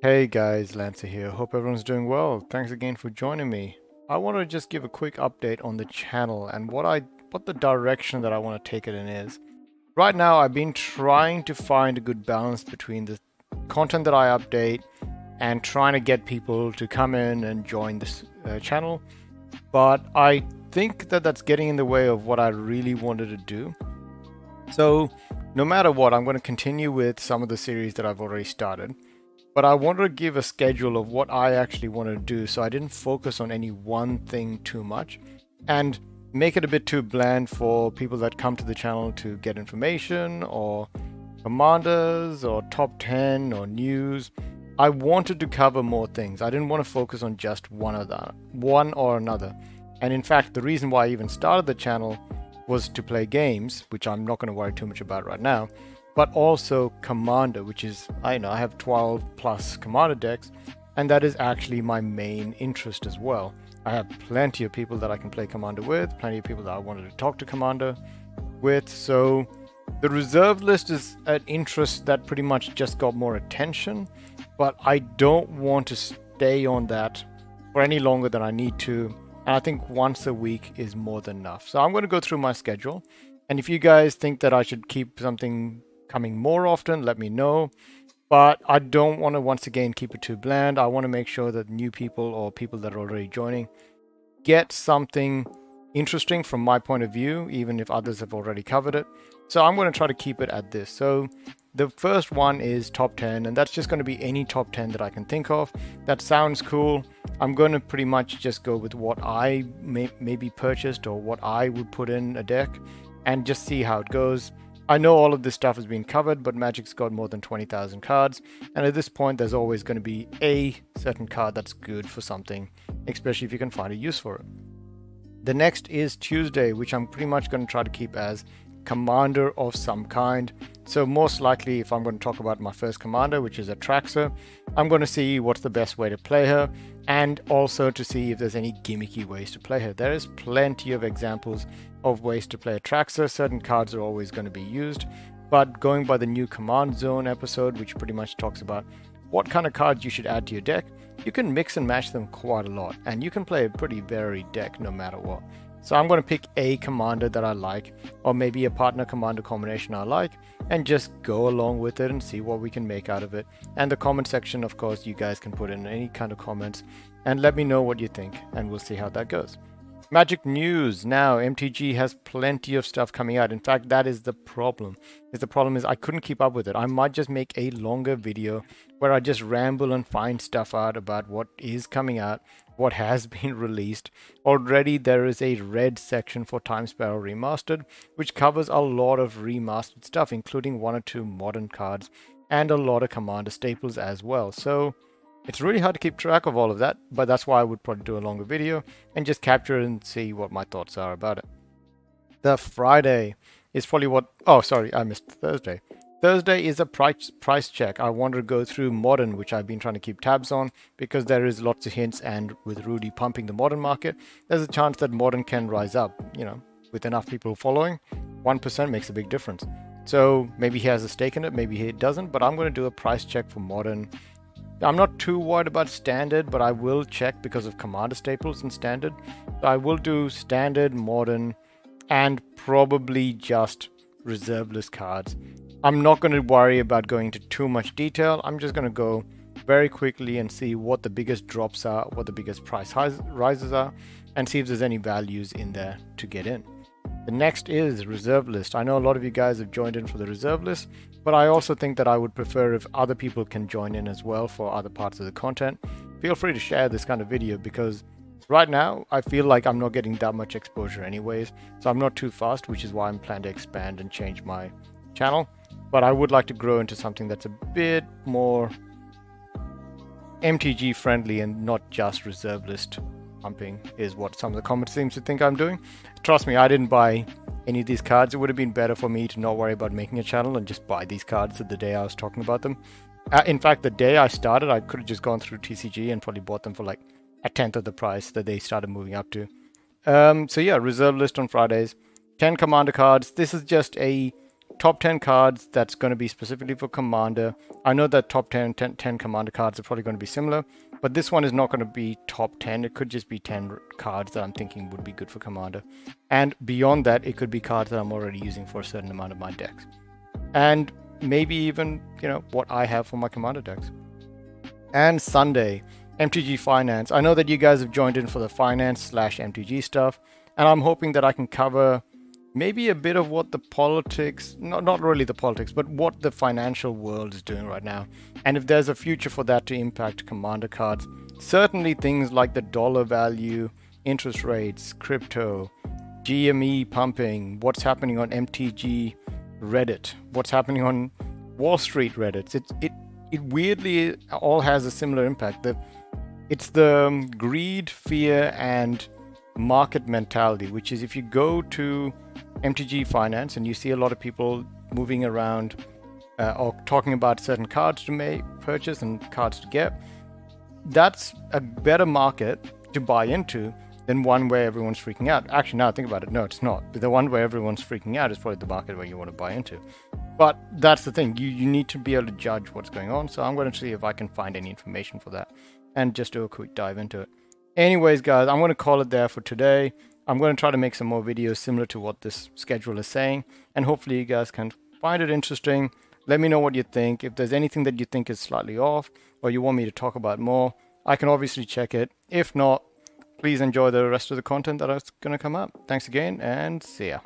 Hey guys, Lancer here. Hope everyone's doing well. Thanks again for joining me. I want to just give a quick update on the channel and what the direction that I want to take it in is. Right now, I've been trying to find a good balance between the content that I update and trying to get people to come in and join this channel. But I think that that's getting in the way of what I really wanted to do. So no matter what, I'm going to continue with some of the series that I've already started. But I wanted to give a schedule of what I actually want to do so I didn't focus on any one thing too much and make it a bit too bland for people that come to the channel to get information or commanders or top 10 or news. I wanted to cover more things. I didn't want to focus on just one or another. And in fact, the reason why I even started the channel was to play games, which I'm not going to worry too much about right now, but also Commander, which is, I have 12 plus Commander decks, and that is actually my main interest as well. I have plenty of people that I can play Commander with, plenty of people that I wanted to talk to Commander with, so the reserve list is an interest that pretty much just got more attention, but I don't want to stay on that for any longer than I need to, and I think once a week is more than enough. So I'm going to go through my schedule, and if you guys think that I should keep something coming more often, let me know. But I don't want to once again keep it too bland. I want to make sure that new people or people that are already joining get something interesting from my point of view, even if others have already covered it. So I'm going to try to keep it at this. So the first one is top 10, and that's just going to be any top 10 that I can think of. That sounds cool. I'm going to pretty much just go with what I maybe purchased or what I would put in a deck and just see how it goes. I know all of this stuff has been covered, but Magic's got more than 20,000 cards, and at this point there's always going to be a certain card that's good for something, especially if you can find a use for it. The next is Tuesday, which I'm pretty much going to try to keep as Commander of some kind. So most likely, if I'm going to talk about my first Commander, which is Atraxa, I'm going to see what's the best way to play her, and also to see if there's any gimmicky ways to play her. There is plenty of examples of ways to play Atraxa. Certain cards are always going to be used, but going by the new Command Zone episode, which pretty much talks about what kind of cards you should add to your deck, you can mix and match them quite a lot, and you can play a pretty varied deck no matter what. So I'm going to pick a commander that I like, or maybe a partner commander combination I like, and just go along with it and see what we can make out of it. And the comment section, of course, you guys can put in any kind of comments and let me know what you think, and we'll see how that goes. Magic news. Now, MTG has plenty of stuff coming out. In fact, that is the problem. The problem is I couldn't keep up with it. I might just make a longer video where I just ramble and find stuff out about what is coming out, what has been released. Already there is a red section for Time Sparrow Remastered, which covers a lot of remastered stuff, including 1 or 2 modern cards and a lot of Commander staples as well. So it's really hard to keep track of all of that, but that's why I would probably do a longer video and just capture it and see what my thoughts are about it. The Friday is probably what... Oh, sorry, I missed Thursday. Thursday is a price check. I wanted to go through Modern, which I've been trying to keep tabs on because there is lots of hints, and with Rudy pumping the Modern market, there's a chance that Modern can rise up. With enough people following, 1% makes a big difference. So maybe he has a stake in it, maybe he doesn't, but I'm going to do a price check for Modern. I'm not too worried about Standard, but I will check because of Commander staples in Standard. So I will do Standard, Modern, and probably just reserve list cards. I'm not going to worry about going into too much detail. I'm just going to go very quickly and see what the biggest drops are, what the biggest price rises are, and see if there's any values in there to get in. The next is reserve list. I know a lot of you guys have joined in for the reserve list, but I also think that I would prefer if other people can join in as well for other parts of the content. Feel free to share this kind of video because right now I feel like I'm not getting that much exposure anyways, so I'm not too fast, which is why I'm planning to expand and change my channel. But I would like to grow into something that's a bit more MTG friendly and not just reserve list pumping is what some of the comments seem to think I'm doing. Trust me, I didn't buy any of these cards. It would have been better for me to not worry about making a channel and just buy these cards the day I was talking about them. In fact, the day I started, I could have just gone through TCG and probably bought them for like a tenth of the price that they started moving up to. So yeah, reserve list on Fridays. 10 commander cards. This is just a top 10 cards that's going to be specifically for Commander. I know that top 10 Commander cards are probably going to be similar, but this one is not going to be top 10. It could just be 10 cards that I'm thinking would be good for Commander. And beyond that, it could be cards that I'm already using for a certain amount of my decks. And maybe even, you know, what I have for my Commander decks. And Sunday, MTG Finance. I know that you guys have joined in for the finance/MTG stuff, and I'm hoping that I can cover maybe a bit of what the politics, not really the politics, but what the financial world is doing right now. And if there's a future for that to impact Commander cards, certainly things like the dollar value, interest rates, crypto, GME pumping, what's happening on MTG Reddit, what's happening on Wall Street Reddit. It weirdly all has a similar impact. It's the greed, fear, and market mentality, which is if you go to MTG Finance and you see a lot of people moving around or talking about certain cards to purchase and cards to get, that's a better market to buy into than one where everyone's freaking out. Actually, now I think about it, no, it's not. The one where everyone's freaking out is probably the market where you want to buy into. But that's the thing, you need to be able to judge what's going on. So I'm going to see if I can find any information for that and just do a quick dive into it. Anyways, guys, I'm going to call it there for today. I'm going to try to make some more videos similar to what this schedule is saying, and hopefully you guys can find it interesting. Let me know what you think. If there's anything that you think is slightly off or you want me to talk about more, I can obviously check it. If not, please enjoy the rest of the content that is going to come up. Thanks again, and see ya.